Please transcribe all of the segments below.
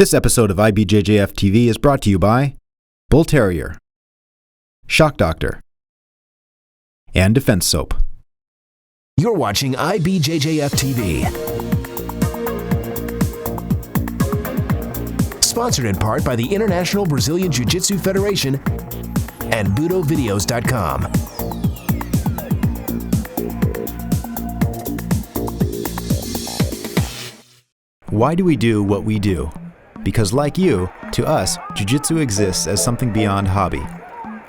This episode of IBJJF TV is brought to you by Bull Terrier, Shock Doctor, and Defense Soap. You're watching IBJJF TV. Sponsored in part by the International Brazilian Jiu Jitsu Federation and BudoVideos.com. Why do we do what we do? Because like you, to us, Jiu Jitsu exists as something beyond hobby.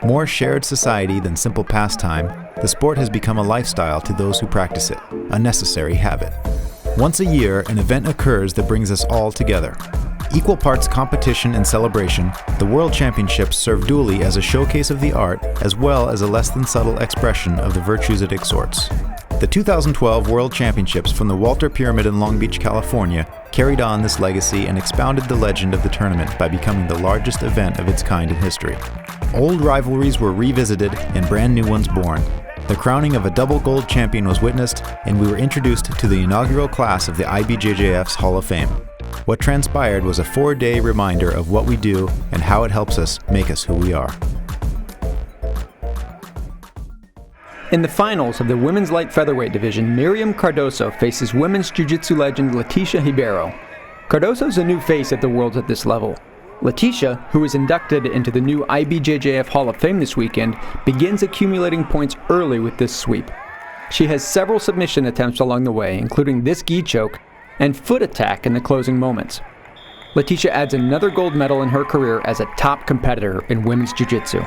More shared society than simple pastime, the sport has become a lifestyle to those who practice it, a necessary habit. Once a year, an event occurs that brings us all together. Equal parts competition and celebration, the World Championships serve duly as a showcase of the art as well as a less than subtle expression of the virtues it exhorts. The 2012 World Championships from the Walter Pyramid in Long Beach, California, carried on this legacy and expounded the legend of the tournament by becoming the largest event of its kind in history. Old rivalries were revisited and brand new ones born. The crowning of a double gold champion was witnessed, and we were introduced to the inaugural class of the IBJJF's Hall of Fame. What transpired was a 4-day reminder of what we do and how it helps us make us who we are. In the finals of the women's light featherweight division, Miriam Cardoso faces women's jiu-jitsu legend Leticia Ribeiro. Cardoso's a new face at the Worlds at this level. Leticia, who is inducted into the new IBJJF Hall of Fame this weekend, begins accumulating points early with this sweep. She has several submission attempts along the way, including this gi choke and foot attack in the closing moments. Leticia adds another gold medal in her career as a top competitor in women's jiu-jitsu.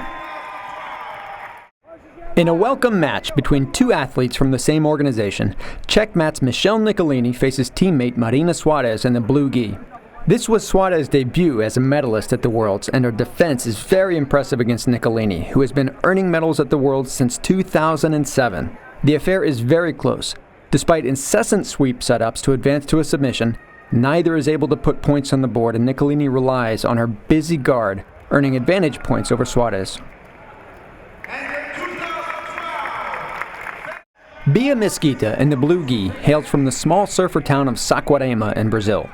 In a welcome match between two athletes from the same organization, Checkmat's Michelle Nicolini faces teammate Marina Soares in the blue gi. This was Soares' debut as a medalist at the Worlds, and her defense is very impressive against Nicolini, who has been earning medals at the Worlds since 2007. The affair is very close. Despite incessant sweep setups to advance to a submission, neither is able to put points on the board, and Nicolini relies on her busy guard, earning advantage points over Soares. Beatriz Mesquita in the blue gi hails from the small surfer town of Saquarema in Brazil.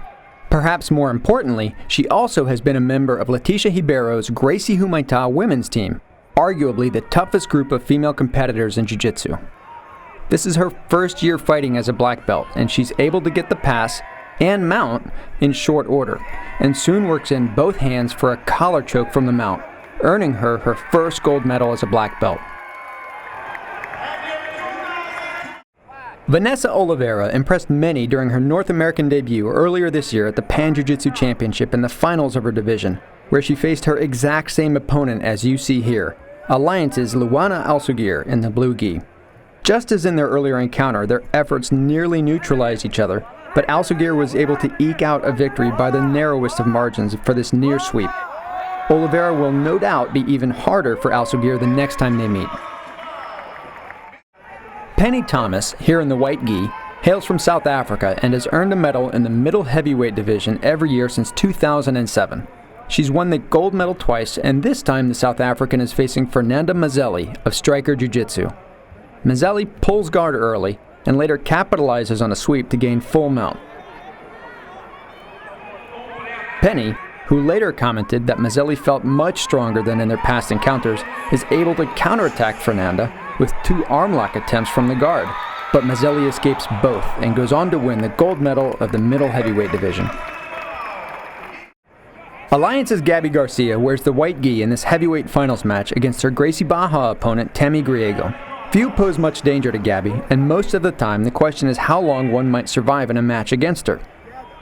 Perhaps more importantly, she also has been a member of Leticia Ribeiro's Gracie Humaitá women's team, arguably the toughest group of female competitors in jiu-jitsu. This is her first year fighting as a black belt, and she's able to get the pass and mount in short order, and soon works in both hands for a collar choke from the mount, earning her her first gold medal as a black belt. Vanessa Oliveira impressed many during her North American debut earlier this year at the Pan Jiu-Jitsu Championship in the finals of her division, where she faced her exact same opponent as you see here, Alliance's Luana Alçoguir in the blue gi. Just as in their earlier encounter, their efforts nearly neutralized each other, but Alçoguir was able to eke out a victory by the narrowest of margins for this near sweep. Oliveira will no doubt be even harder for Alçoguir the next time they meet. Penny Thomas, here in the white gi, hails from South Africa and has earned a medal in the middle heavyweight division every year since 2007. She's won the gold medal twice, and this time the South African is facing Fernanda Mazzelli of Striker Jiu-Jitsu. Mazzelli pulls guard early and later capitalizes on a sweep to gain full mount. Penny, who later commented that Mazzelli felt much stronger than in their past encounters, is able to counterattack Fernanda with 2 arm lock attempts from the guard, but Mazzelli escapes both and goes on to win the gold medal of the middle heavyweight division. Alliance's Gabi Garcia wears the white gi in this heavyweight finals match against her Gracie Barra opponent Tammy Griego. Few pose much danger to Gabi, and most of the time the question is how long one might survive in a match against her.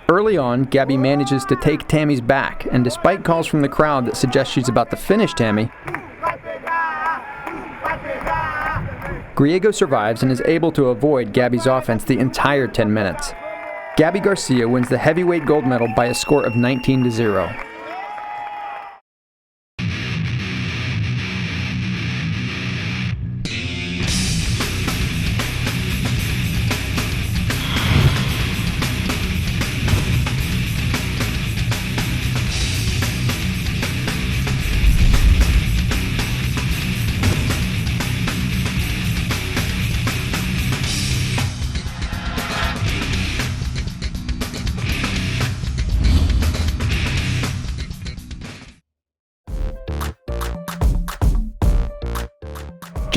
Early on, Gabi manages to take Tammy's back, and despite calls from the crowd that suggest she's about to finish Tammy, Griego survives and is able to avoid Gabi's offense the entire 10 minutes. Gabi Garcia wins the heavyweight gold medal by a score of 19-0.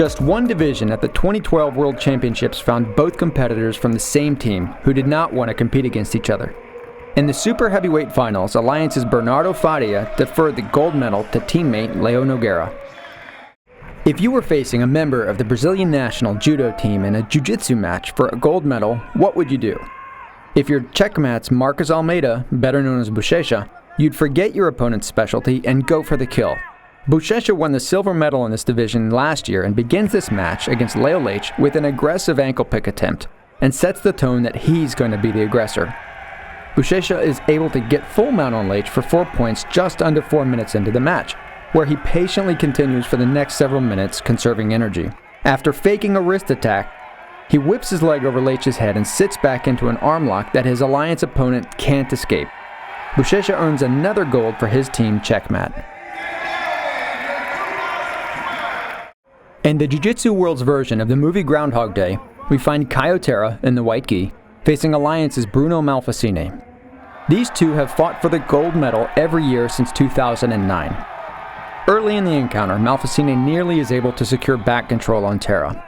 Just one division at the 2012 World Championships found both competitors from the same team who did not want to compete against each other. In the super heavyweight finals, Alliance's Bernardo Faria deferred the gold medal to teammate Leo Nogueira. If you were facing a member of the Brazilian national judo team in a jiu-jitsu match for a gold medal, what would you do? If your checkmat's Marcos Almeida, better known as Bochecha, you'd forget your opponent's specialty and go for the kill. Bochecha won the silver medal in this division last year and begins this match against Leo Leite with an aggressive ankle pick attempt and sets the tone that he's going to be the aggressor. Bochecha is able to get full mount on Leite for 4 points just under 4 minutes into the match, where he patiently continues for the next several minutes, conserving energy. After faking a wrist attack, he whips his leg over Leite's head and sits back into an arm lock that his Alliance opponent can't escape. Bochecha earns another gold for his team checkmat. In the Jiu-Jitsu World's version of the movie Groundhog Day, we find Caio Terra in the white gi facing Alliance's Bruno Malfacine. These two have fought for the gold medal every year since 2009. Early in the encounter, Malfacine nearly is able to secure back control on Terra.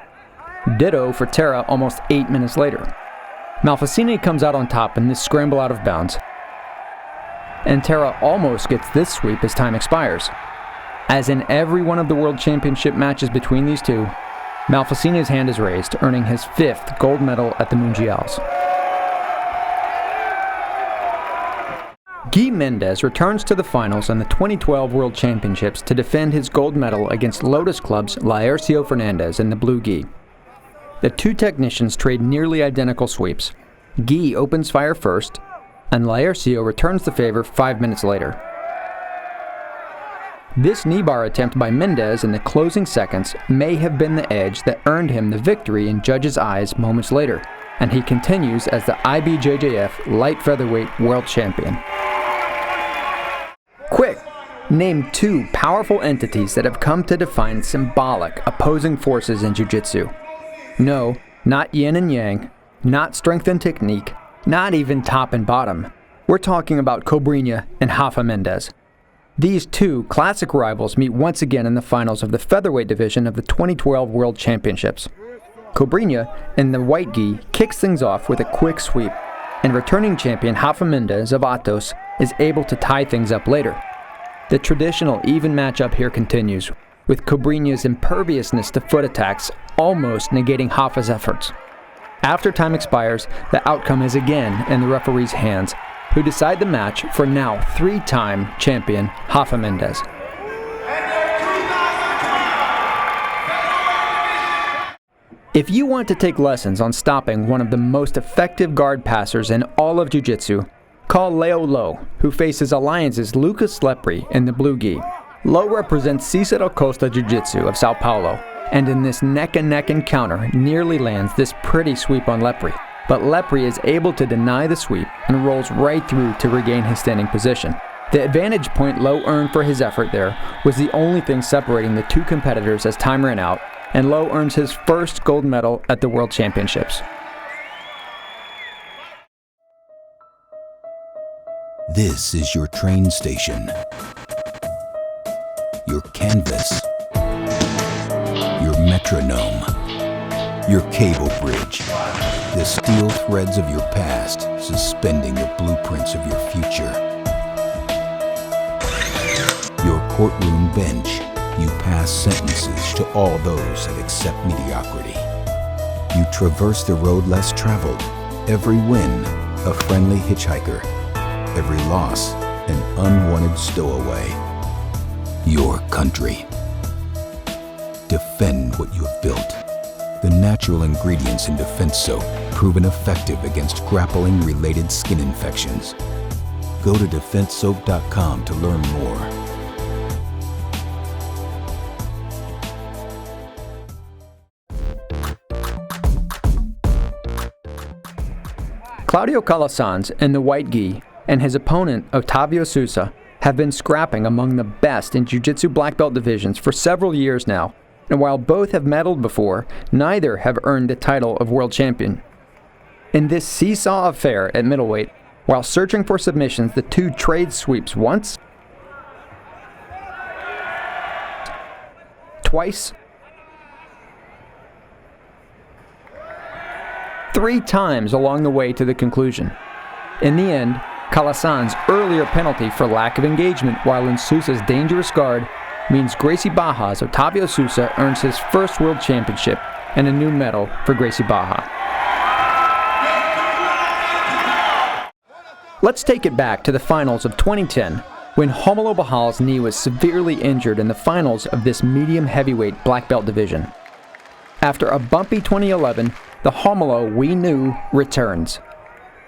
Ditto for Terra almost 8 minutes later. Malfacine comes out on top in this scramble out of bounds, and Terra almost gets this sweep as time expires. As in every one of the World Championship matches between these two, Malfacine's hand is raised, earning his 5th gold medal at the Mundials. Guy Mendes returns to the finals in the 2012 World Championships to defend his gold medal against Lotus Club's Laercio Fernandes in the blue gi. The two technicians trade nearly identical sweeps. Guy opens fire first, and Laercio returns the favor 5 minutes later. This knee bar attempt by Mendes in the closing seconds may have been the edge that earned him the victory in judges' eyes moments later, and he continues as the IBJJF light featherweight world champion. Quick! Name 2 powerful entities that have come to define symbolic opposing forces in jiu-jitsu. No, not yin and yang, not strength and technique, not even top and bottom. We're talking about Cobrinha and Rafa Mendes. These two classic rivals meet once again in the finals of the featherweight division of the 2012 World Championships. Cobrinha, in the white gi, kicks things off with a quick sweep, and returning champion Rafa Mendes of Atos is able to tie things up later. The traditional even matchup here continues, with Cobrinha's imperviousness to foot attacks almost negating Rafa's efforts. After time expires, the outcome is again in the referee's hands, who decide the match for now 3-time champion Rafa Mendes. If you want to take lessons on stopping one of the most effective guard passers in all of Jiu-Jitsu, call Leo Lo, who faces Alliance's Lucas Lepri in the blue gi. Lo represents Cicero Costa Jiu-Jitsu of Sao Paulo, and in this neck-and-neck encounter nearly lands this pretty sweep on Lepri. But Lepri is able to deny the sweep and rolls right through to regain his standing position. The advantage point Lo earned for his effort there was the only thing separating the two competitors as time ran out, and Lo earns his first gold medal at the World Championships. This is your train station, your canvas, your metronome, your cable bridge, the steel threads of your past suspending the blueprints of your future. Your courtroom bench, you pass sentences to all those that accept mediocrity. You traverse the road less traveled, every win a friendly hitchhiker, every loss an unwanted stowaway. Your country. Defend what you have built. The natural ingredients in defense soap proven effective against grappling-related skin infections. Go to defensesoap.com to learn more. Claudio Calasanz in the white gi and his opponent Otavio Sousa have been scrapping among the best in Jiu-Jitsu black belt divisions for several years now, and while both have medaled before, neither have earned the title of world champion. In this seesaw affair at middleweight, while searching for submissions, the two trade sweeps once, twice, 3 times along the way to the conclusion. In the end, Calasan's earlier penalty for lack of engagement while in Sousa's dangerous guard means Gracie Barra's Otavio Sousa earns his first world championship and a new medal for Gracie Barra. Let's take it back to the finals of 2010, when Romulo Barral's knee was severely injured in the finals of this medium heavyweight black belt division. After a bumpy 2011, the Romulo we knew returns.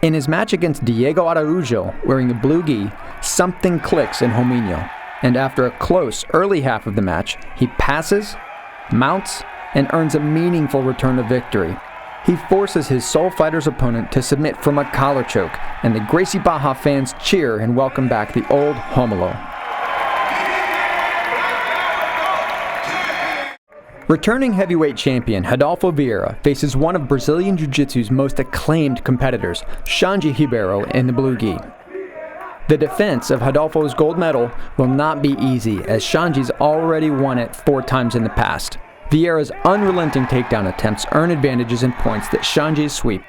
In his match against Diego Araujo wearing the blue gi, something clicks in Rominho, and after a close early half of the match, he passes, mounts, and earns a meaningful return to victory. He forces his Soul Fighter's opponent to submit from a collar choke, and the Gracie Barra fans cheer and welcome back the old Romulo. Returning heavyweight champion Rodolfo Vieira faces one of Brazilian Jiu-Jitsu's most acclaimed competitors, Xande Ribeiro, in the blue gi. The defense of Rodolfo's gold medal will not be easy, as Xande's already won it 4 times in the past. Vieira's unrelenting takedown attempts earn advantages and points that Xande's sweep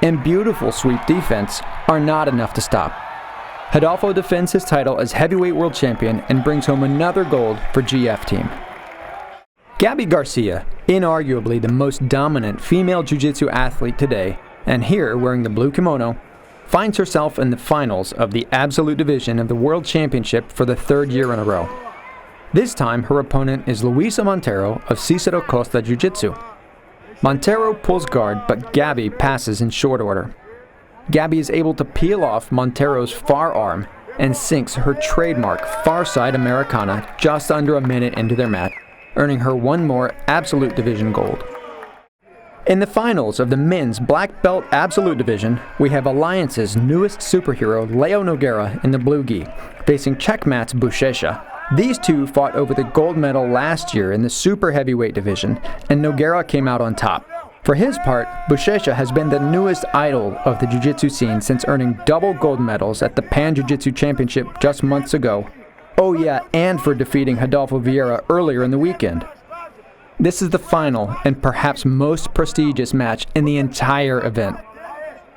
and beautiful sweep defense are not enough to stop. Rodolfo defends his title as heavyweight world champion and brings home another gold for GF team. Gabi Garcia, inarguably the most dominant female jiu-jitsu athlete today, and here wearing the blue kimono, finds herself in the finals of the Absolute Division of the World Championship for the 3rd year in a row. This time, her opponent is Luisa Montero of Cicero Costa Jiu-Jitsu. Montero pulls guard, but Gabi passes in short order. Gabi is able to peel off Montero's far arm and sinks her trademark far side Americana just under a minute into their mat, earning her one more Absolute Division gold. In the finals of the men's black belt Absolute Division, we have Alliance's newest superhero, Leo Nogueira, in the blue gi, facing Checkmat's Buchecha. These two fought over the gold medal last year in the super heavyweight division, and Nogueira came out on top. For his part, Buchecha has been the newest idol of the jiu-jitsu scene since earning double gold medals at the Pan Jiu-Jitsu Championship just months ago. Oh yeah, and for defeating Rodolfo Vieira earlier in the weekend. This is the final and perhaps most prestigious match in the entire event.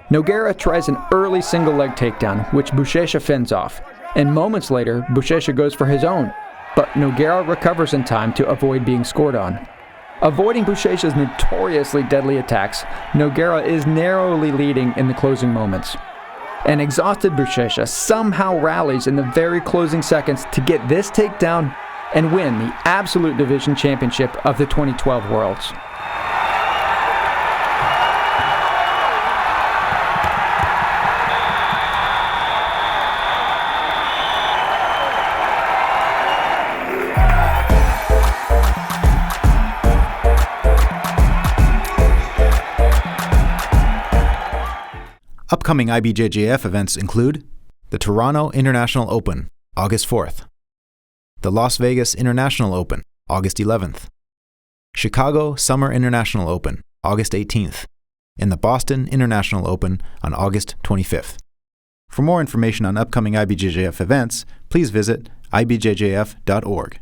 Nogueira tries an early single leg takedown, which Buchecha fends off, and moments later, Buchecha goes for his own, but Nogueira recovers in time to avoid being scored on. Avoiding Buchecha's notoriously deadly attacks, Nogueira is narrowly leading in the closing moments. An exhausted Buchecha somehow rallies in the very closing seconds to get this takedown and win the Absolute Division Championship of the 2012 Worlds. Upcoming IBJJF events include the Toronto International Open, August 4th, the Las Vegas International Open, August 11th, Chicago Summer International Open, August 18th, and the Boston International Open on August 25th. For more information on upcoming IBJJF events, please visit ibjjf.org.